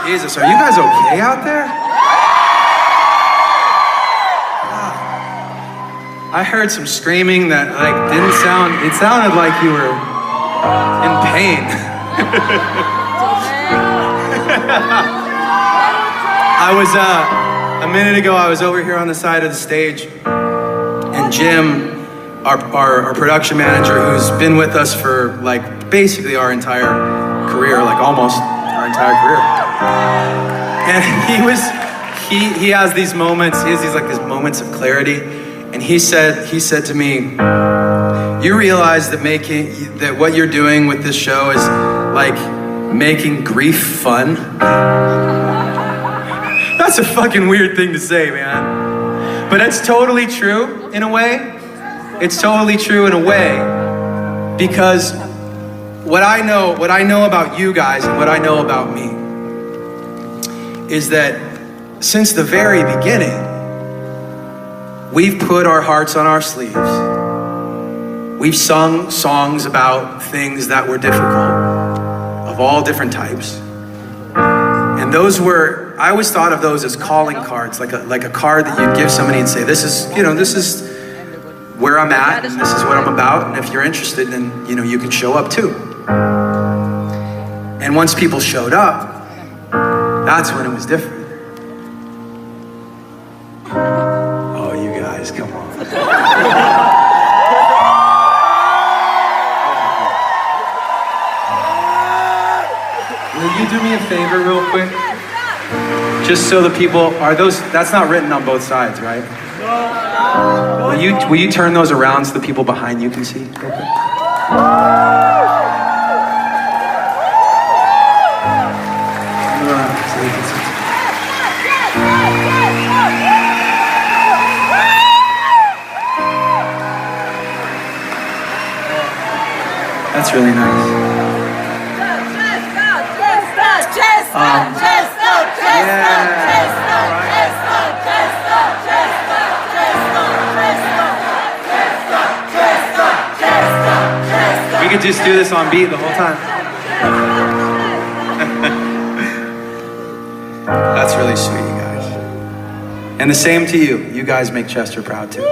Jesus, are you guys okay out there? Wow. I heard some screaming that didn't sound, it sounded like you were in pain. I was, a minute ago, I was over here on the side of the stage, and Jim, our production manager, who's been with us for basically our entire career, almost our entire career. And he has these moments, he has these moments of clarity. And he said to me, you realize that what you're doing with this show is making grief fun? That's a fucking weird thing to say, man. But it's totally true in a way. It's totally true in a way, because what I know about you guys and what I know about me is that since the very beginning, we've put our hearts on our sleeves. We've sung songs about things that were difficult, of all different types. And those were, I always thought of those as calling cards, like a card that you'd give somebody and say, this is where I'm at, and this is what I'm about, and if you're interested, then you can show up too. And once people showed up, that's when it was different. Oh, you guys, come on. Will you do me a favor real quick? Just so the people, that's not written on both sides, right? Will you turn those around so the people behind you can see? Okay. That's really nice. We could just do this on beat the whole time. That's really sweet, you guys. And the same to you. You guys make Chester proud too.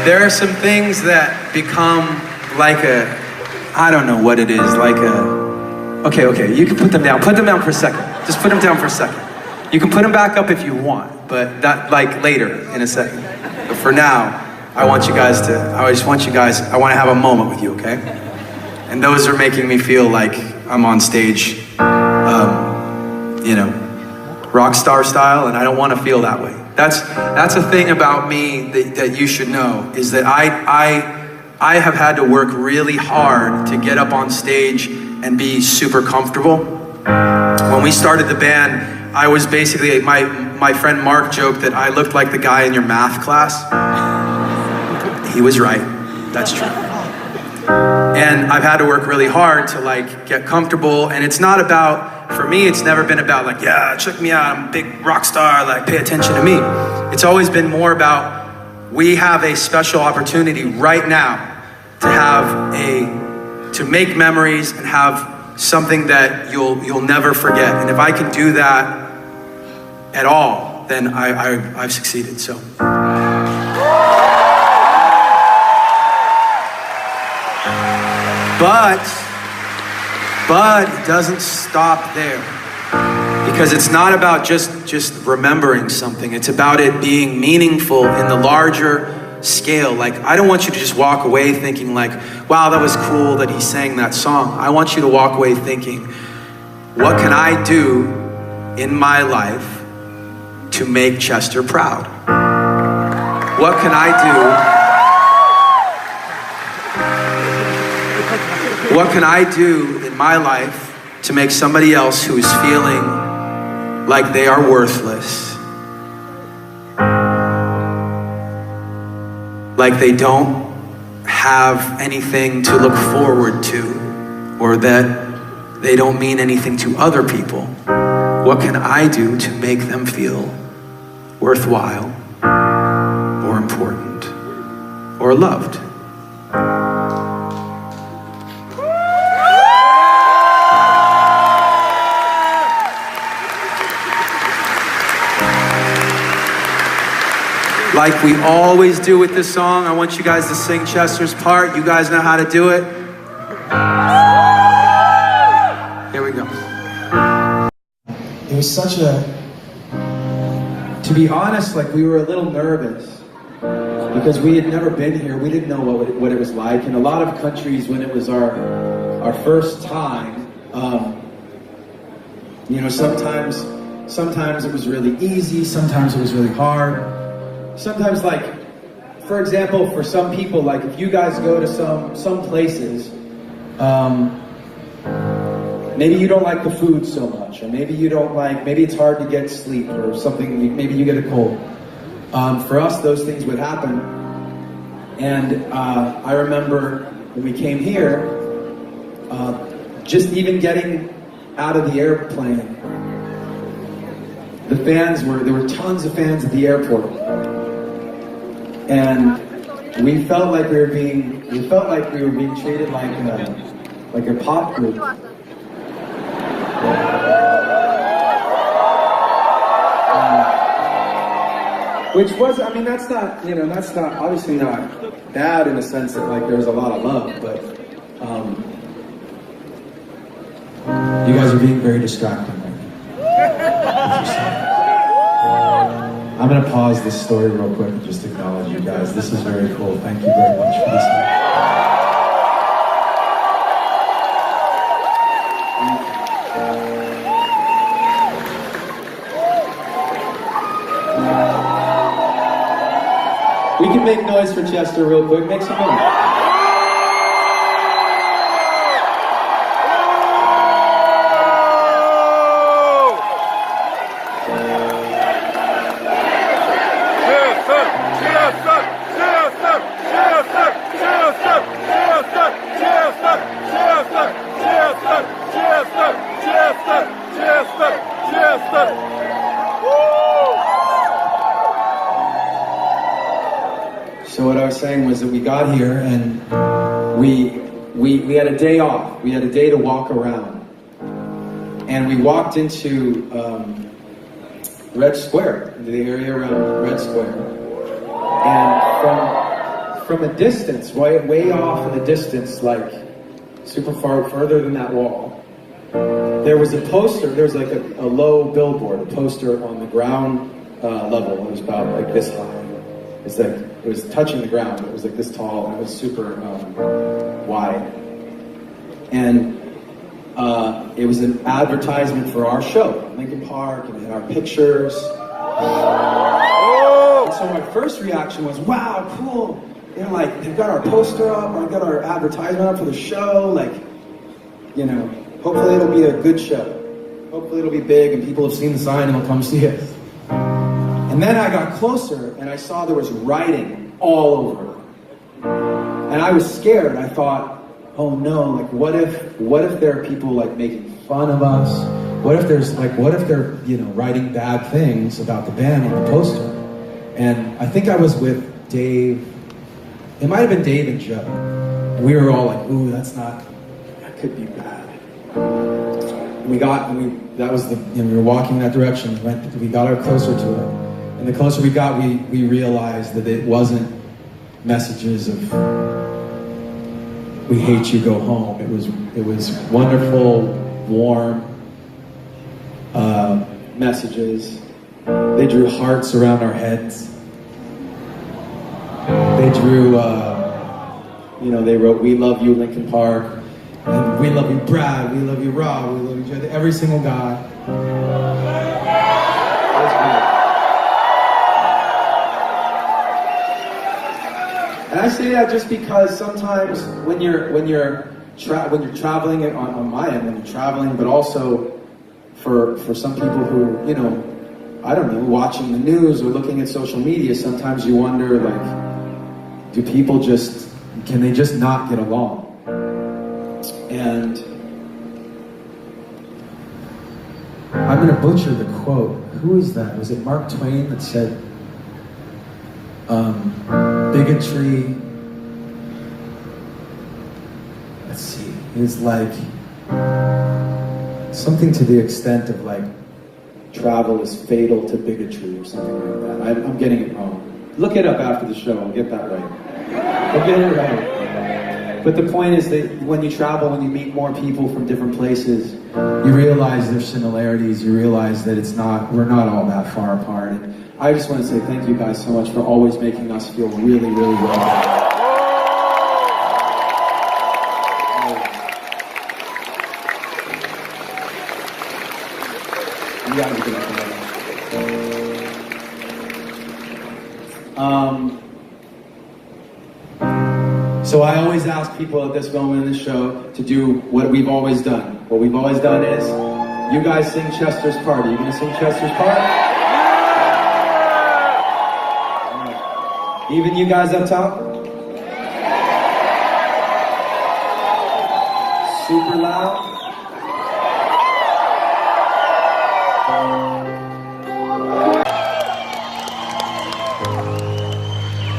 There are some things that become I don't know what it is, okay, you can put them down. Put them down for a second. Just put them down for a second. You can put them back up if you want, but that later in a second. But for now, I want to have a moment with you, okay? And those are making me feel like I'm on stage, rock star style, and I don't want to feel that way. That's a thing about me that you should know, is that I have had to work really hard to get up on stage and be super comfortable. When we started the band, I was basically, my friend Mark joked that I looked like the guy in your math class. He was right, that's true. And I've had to work really hard to get comfortable, and it's not about, for me, it's never been about yeah, check me out, I'm a big rock star, pay attention to me. It's always been more about, we have a special opportunity right now to make memories and have something that you'll never forget. And if I can do that at all, then I've succeeded, so. But it doesn't stop there, because it's not about just remembering something. It's about it being meaningful in the larger scale. I don't want you to just walk away thinking wow, that was cool that he sang that song. I want you to walk away thinking, what can I do in my life to make Chester proud? What can I do? What can I do in my life to make somebody else who is feeling like they are worthless, like they don't have anything to look forward to, or that they don't mean anything to other people? What can I do to make them feel worthwhile, or important, or loved? Like we always do with this song, I want you guys to sing Chester's part. You guys know how to do it. Here we go. It was such a, to be honest, like we were a little nervous because we had never been here. We didn't know what it was like. In a lot of countries, when it was our first time, you know, sometimes it was really easy, sometimes it was really hard. Sometimes, like, for example, for some people, like if you guys go to some places, maybe you don't like the food so much, or maybe you don't like, maybe it's hard to get sleep or something, maybe you get a cold. For us, those things would happen. And I remember when we came here, just even getting out of the airplane, there were tons of fans at the airport. And we felt like we were being treated like a pop group. Which was, I mean, that's not, obviously not bad in the sense that like there's a lot of love, but you guys are being very distracting right now. I'm gonna pause this story real quick and just acknowledge you guys. This is very cool. Thank you very much for this. We can make noise for Chester real quick. Make some noise. So what I was saying was that we got here and we had a day off. We had a day to walk around. And we walked into Red Square, into the area around Red Square. And from a distance, way off in the distance, like super far, further than that wall, there was a poster, there was like a low billboard, a poster on the ground level. It was about like this high. It's like, it was touching the ground. It was like this tall, and it was super wide. And it was an advertisement for our show, Lincoln Park, and it had our pictures. And so my first reaction was, wow, cool. They're like, they've got our poster up, or I've got our advertisement up for the show. Like, you know, hopefully it'll be a good show. Hopefully it'll be big, and people have seen the sign and will come see it. And then I got closer and I saw there was writing all over it. And I was scared. I thought, oh no, like what if there are people like making fun of us? What if they're, you know, writing bad things about the band on the poster? And I think I was with Dave. It might have been Dave and Joe. And we were all like, ooh, that could be bad. We were walking in that direction. We got closer to it. And the closer we got, we realized that it wasn't messages of "we hate you, go home." It was wonderful, warm messages. They drew hearts around our heads. They drew, they wrote "We love you, Lincoln Park," and "We love you, Brad," "We love you, Rob," "We love you, Joe." Every single guy. And I say that just because sometimes when you're traveling on my end, when you're traveling, but also for some people who, you know, I don't know, watching the news or looking at social media, sometimes you wonder, like, can they just not get along? And I'm going to butcher the quote. Who is that? Was it Mark Twain that said, bigotry, let's see, is like something to the extent of like travel is fatal to bigotry or something like that. I'm getting it wrong. Look it up after the show, we'll get that right. We'll get it right. But the point is that when you travel, when you meet more people from different places, you realize there's similarities, you realize that we're not all that far apart. And I just want to say thank you guys so much for always making us feel really, really welcome. So I always ask people at this moment in the show to do what we've always done. What we've always done is, you guys sing Chester's part. Are you going to sing Chester's part? Right. Even you guys up top? Super loud?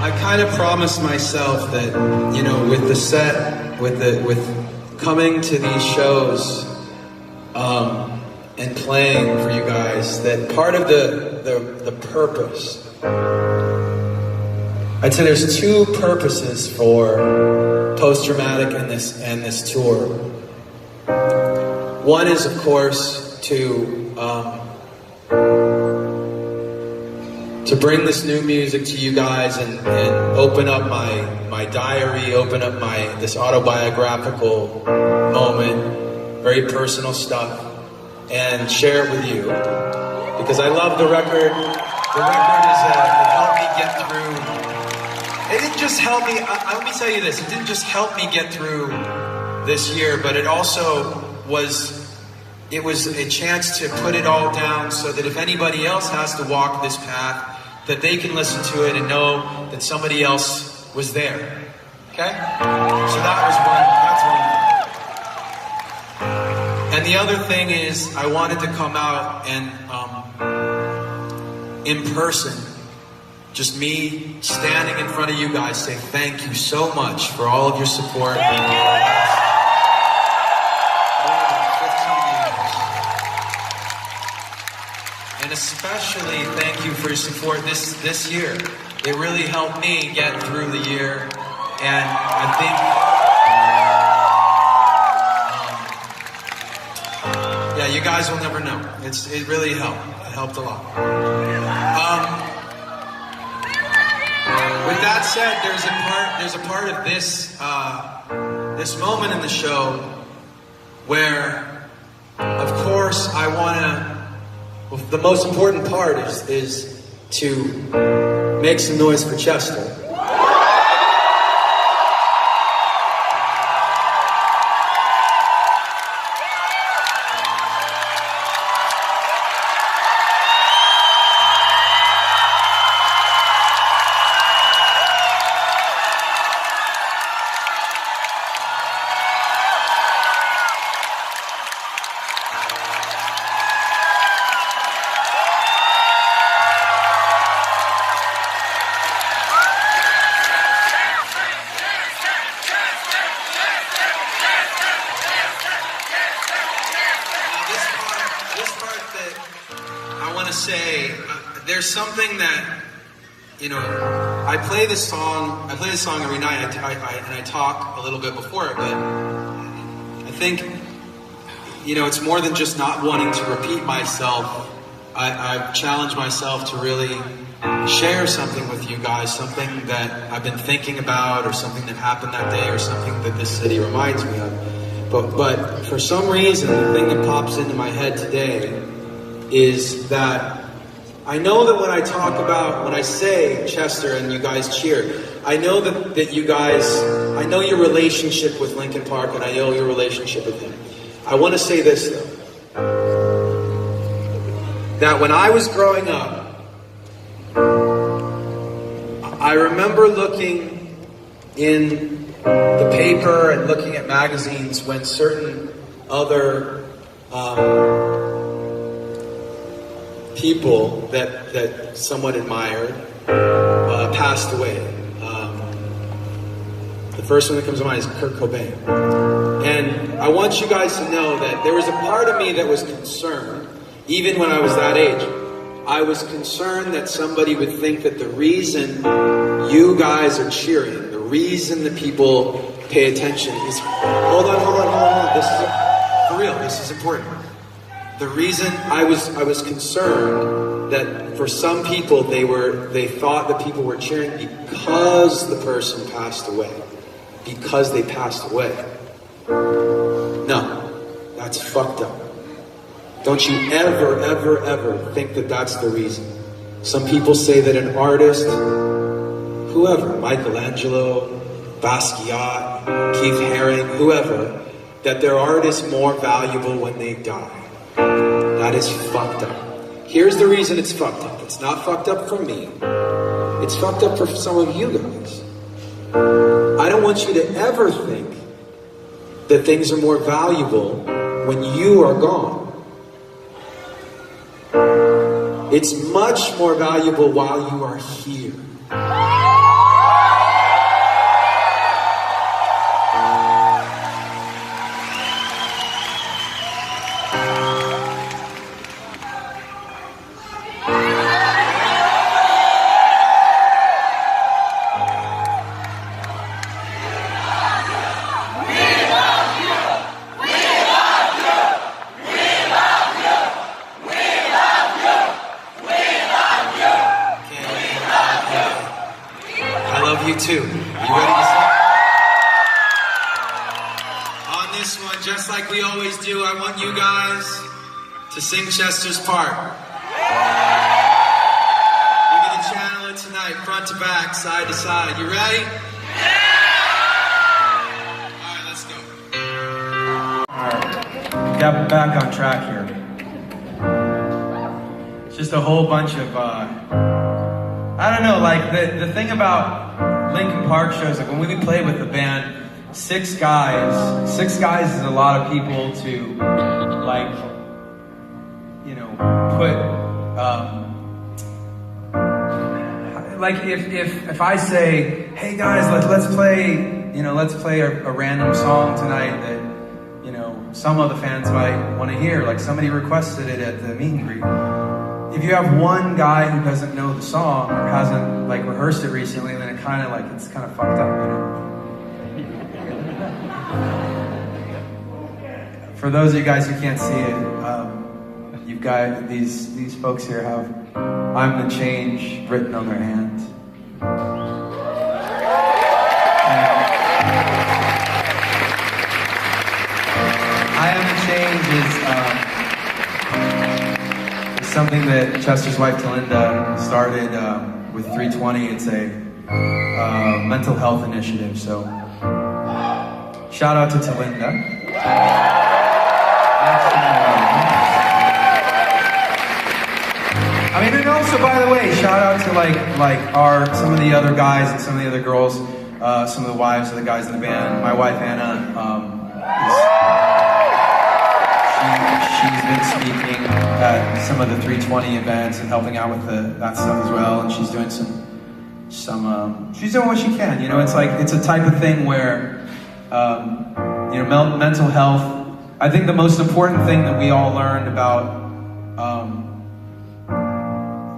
I kind of promised myself that, you know, with the set, with coming to these shows, and playing for you guys, that part of the purpose, I'd say there's two purposes for Post-Traumatic and this tour. One is, of course, to bring this new music to you guys and open up my diary, open up this autobiographical moment, very personal stuff, and share it with you. Because I love the record. The record it helped me get through. It didn't just help me, let me tell you this, it didn't just help me get through this year, but it also was a chance to put it all down so that if anybody else has to walk this path, that they can listen to it and know that somebody else was there. Okay? So that's one. And the other thing is, I wanted to come out and, in person, just me standing in front of you guys, say thank you so much for all of your support. And especially thank you for your support this year. It really helped me get through the year, and I think, yeah, you guys will never know. It really helped. It helped a lot. With that said, there's a part of this moment in the show where, of course, I want to. Well, the most important part is to make some noise for Chester. There's something that, you know, I play this song every night, and I talk a little bit before it, but I think, you know, it's more than just not wanting to repeat myself. I've challenged myself to really share something with you guys, something that I've been thinking about, or something that happened that day, or something that this city reminds me of. But for some reason, the thing that pops into my head today is that I know that when I say Chester and you guys cheer, I know that you guys, I know your relationship with Linkin Park, and I know your relationship with him. I want to say this though, that when I was growing up, I remember looking in the paper and looking at magazines when certain other people that somewhat admired passed away. The first one that comes to mind is Kurt Cobain. And I want you guys to know that there was a part of me that was concerned, even when I was that age. I was concerned that somebody would think that the reason you guys are cheering, the reason that people pay attention is, hold on. This is, for real, this is important. The reason I was concerned that for some people they thought that people were cheering because the person passed away. Because they passed away. No, that's fucked up. Don't you ever think that that's the reason. Some people say that an artist, whoever, Michelangelo, Basquiat, Keith Haring, whoever, that their art is more valuable when they die. That is fucked up. Here's the reason it's fucked up. It's not fucked up for me. It's fucked up for some of you guys. I don't want you to ever think that things are more valuable when you are gone. It's much more valuable while you are here. Too. You ready to sing? On this one, just like we always do, I want you guys to sing Chester's part. We're going to channel it tonight, front to back, side to side. You ready? Yeah! Alright, let's go. Alright, got back on track here. It's just a whole bunch of, I don't know, like the thing about Linkin Park shows, like when we play with the band, six guys is a lot of people to, like, you know, put, like if I say, hey guys, let's play a random song tonight that, you know, some of the fans might want to hear, like somebody requested it at the meet and greet. If you have one guy who doesn't know the song or hasn't like rehearsed it recently, then it's kind of fucked up, you know. For those of you guys who can't see it, you've got these folks here have "I'm the Change" written on their hands. "I Am the Change" is something that Chester's wife Talinda started with 320. It's a mental health initiative. So shout out to Talinda. I mean, and also, by the way, shout out to like some of the other guys and some of the other girls, some of the wives of the guys in the band. My wife Anna, she's been speaking at some of the 320 events and helping out with that stuff as well, and she's doing she's doing what she can. You know, it's a type of thing where, you know, mental health. I think the most important thing that we all learned about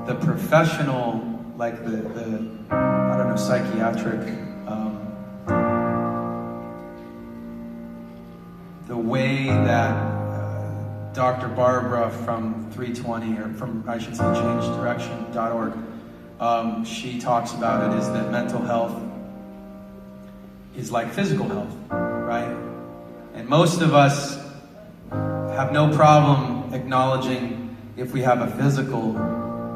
the professional, like the I don't know, psychiatric, the way that Dr. Barbara from 320, or from, I should say, changedirection.org, she talks about it, is that mental health is like physical health, right? And most of us have no problem acknowledging if we have a physical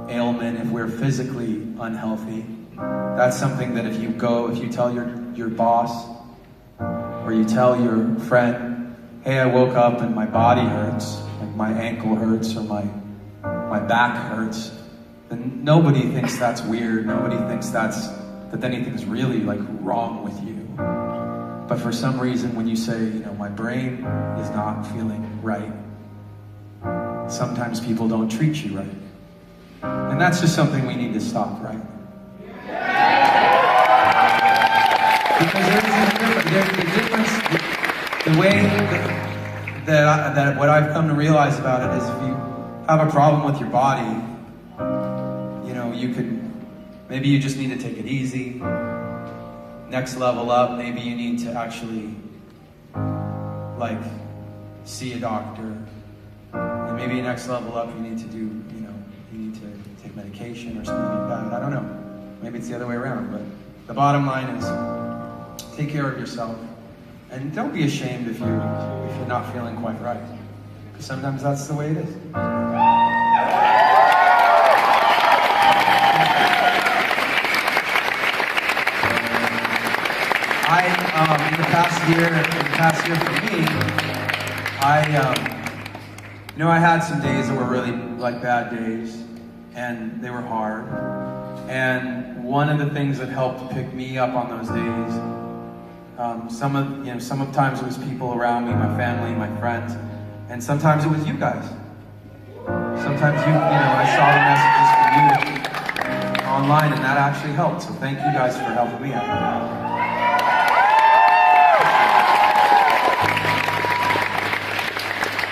ailment, if we're physically unhealthy. That's something that if you tell your boss, or you tell your friend, hey, I woke up and my body hurts, like my ankle hurts or my back hurts, then nobody thinks that's weird. Nobody thinks that anything's really like wrong with you. But for some reason, when you say, you know, my brain is not feeling right, sometimes people don't treat you right. And that's just something we need to stop, right? Because there's the difference, the way that what I've come to realize about it is, if you have a problem with your body, you know, maybe you just need to take it easy. Next level up, maybe you need to actually, like, see a doctor. And maybe next level up, you need to you need to take medication or something like that. I don't know. Maybe it's the other way around, but the bottom line is take care of yourself. And don't be ashamed if you're not feeling quite right. Because sometimes that's the way it is. In the past year for me, I had some days that were really like bad days, and they were hard. And one of the things that helped pick me up on those days, sometimes it was people around me, my family, my friends, and sometimes it was you guys. Sometimes I saw the messages from you online, and that actually helped. So thank you guys for helping me out.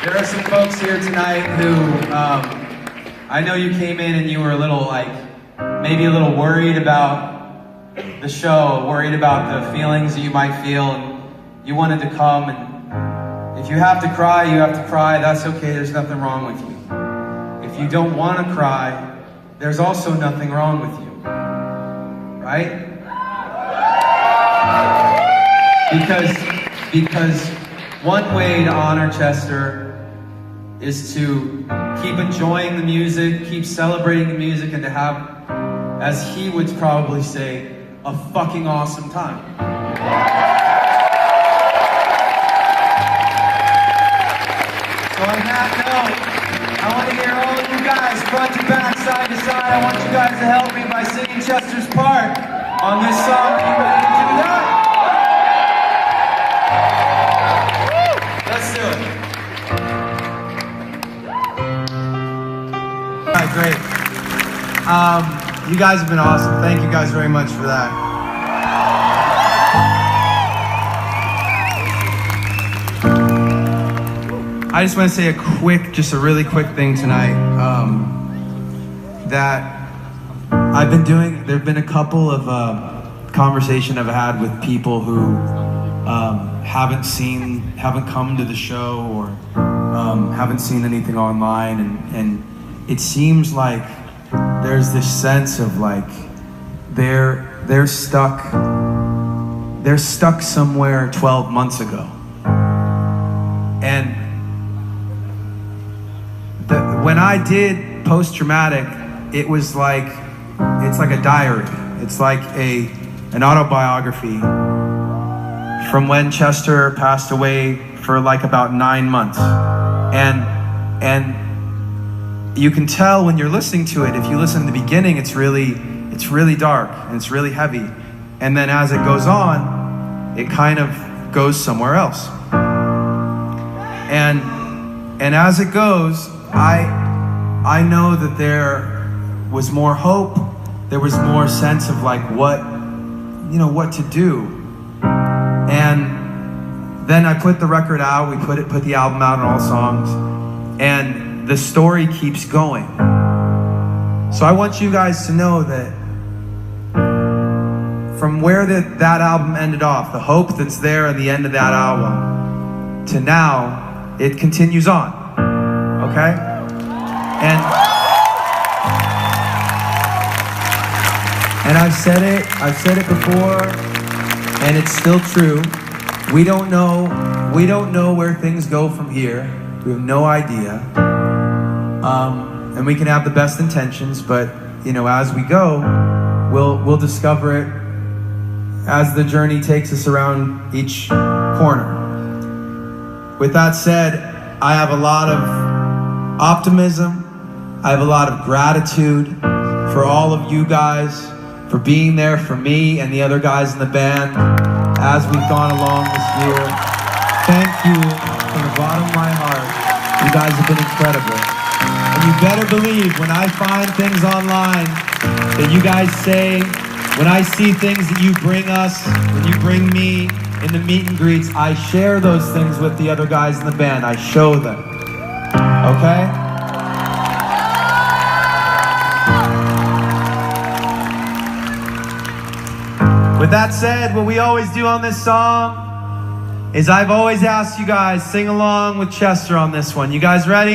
There are some folks here tonight who, I know you came in and you were maybe a little worried about the show, worried about the feelings that you might feel, and you wanted to come, and if you have to cry, you have to cry. That's okay, there's nothing wrong with you. If you don't want to cry, there's also nothing wrong with you. Right? Because one way to honor Chester is to keep enjoying the music, keep celebrating the music, and to have, as he would probably say, a fucking awesome time. So on that note, I want to hear all of you guys, front to back, side to side. I want you guys to help me by singing Chester's part on this song. Are you ready to do that? Let's do it. All right, great. You guys have been awesome. Thank you guys very much for that. I just want to say a really quick thing tonight. That I've been doing, there have been a couple of conversations I've had with people who haven't come to the show or haven't seen anything online, and it seems like there's this sense of like they're stuck somewhere 12 months ago. And when I did Post-Traumatic, it's like a diary. It's like an autobiography from when Chester passed away for like about 9 months. And you can tell when you're listening to it, if you listen to the beginning, it's really dark and it's really heavy. And then as it goes on, it kind of goes somewhere else. And as it goes, I know that there was more hope. There was more sense of like what to do. And then I put the record out. We put the album out on all songs, and the story keeps going. So I want you guys to know that from where that album ended off, the hope that's there at the end of that album, to now, it continues on. Okay? And I've said it before, and it's still true. We don't know where things go from here. We have no idea. And we can have the best intentions, but as we go, we'll discover it as the journey takes us around each corner. With that said, I have a lot of optimism. I have a lot of gratitude for all of you guys, for being there for me and the other guys in the band as we've gone along this year. Thank you from the bottom of my heart. You guys have been incredible. And you better believe when I find things online that you guys say, when I see things that you bring us, when you bring me in the meet and greets, I share those things with the other guys in the band. I show them. Okay? With that said, what we always do on this song is I've always asked you guys sing along with Chester on this one. You guys ready?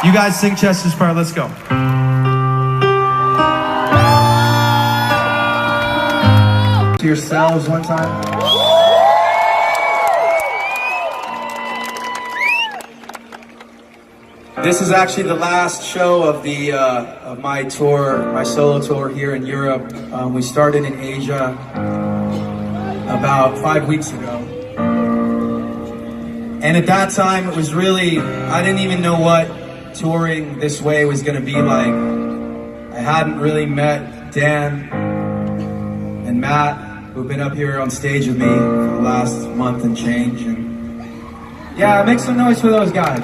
You guys sing Chester's part. Let's go. To yourselves one time. This is actually the last show of the of my tour, my solo tour here in Europe. We started in Asia about 5 weeks ago, and at that time it was really, I didn't even know what touring this way was going to be like. I hadn't really met Dan and Matt, who've been up here on stage with me for the last month and change, and yeah, make some noise for those guys.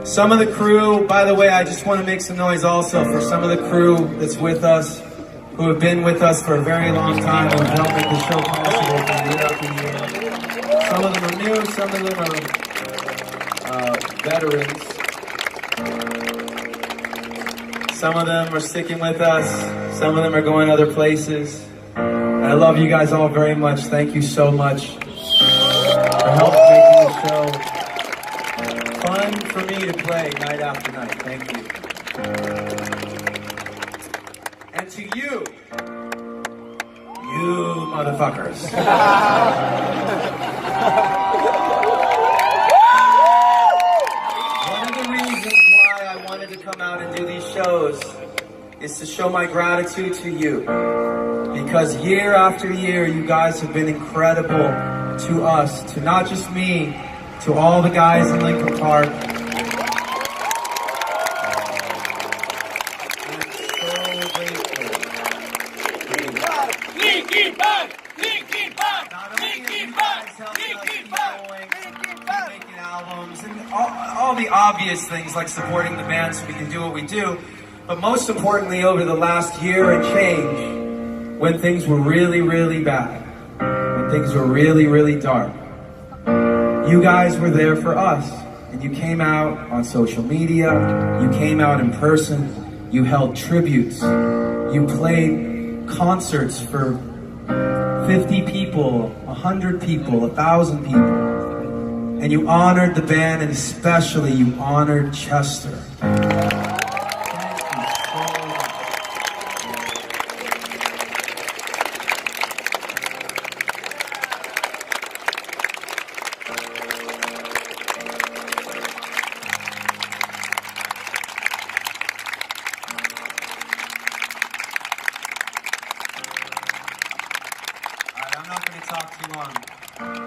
Some of the crew, by the way, I just want to make some noise also for some of the crew that's with us, who have been with us for a very long time, who have helped make the show possible from year after year. Some of them are new, some of them are veterans. Some of them are sticking with us, some of them are going other places. And I love you guys all very much. Thank you so much for helping making the show fun for me to play night after night. Thank you. And to you motherfuckers. One of the reasons why I wanted to come out and do these shows is to show my gratitude to you. Because year after year, you guys have been incredible to us, to not just me, to all the guys in Linkin Park. I'm so grateful. Linkin Park! Linkin Park! Not only have you guys helped us keep going, keep making albums, and all the obvious things like supporting the band so we can do what we do, but most importantly, over the last year and change, when things were really, really bad, when things were really, really dark, you guys were there for us, and you came out on social media, you came out in person, you held tributes, you played concerts for 50 people, 100 people, 1,000 people, and you honored the band, and especially you honored Chester. I'm not going to talk too long.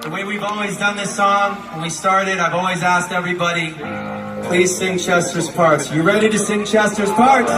The way we've always done this song, when we started, I've always asked everybody, please sing Chester's parts. You ready to sing Chester's parts?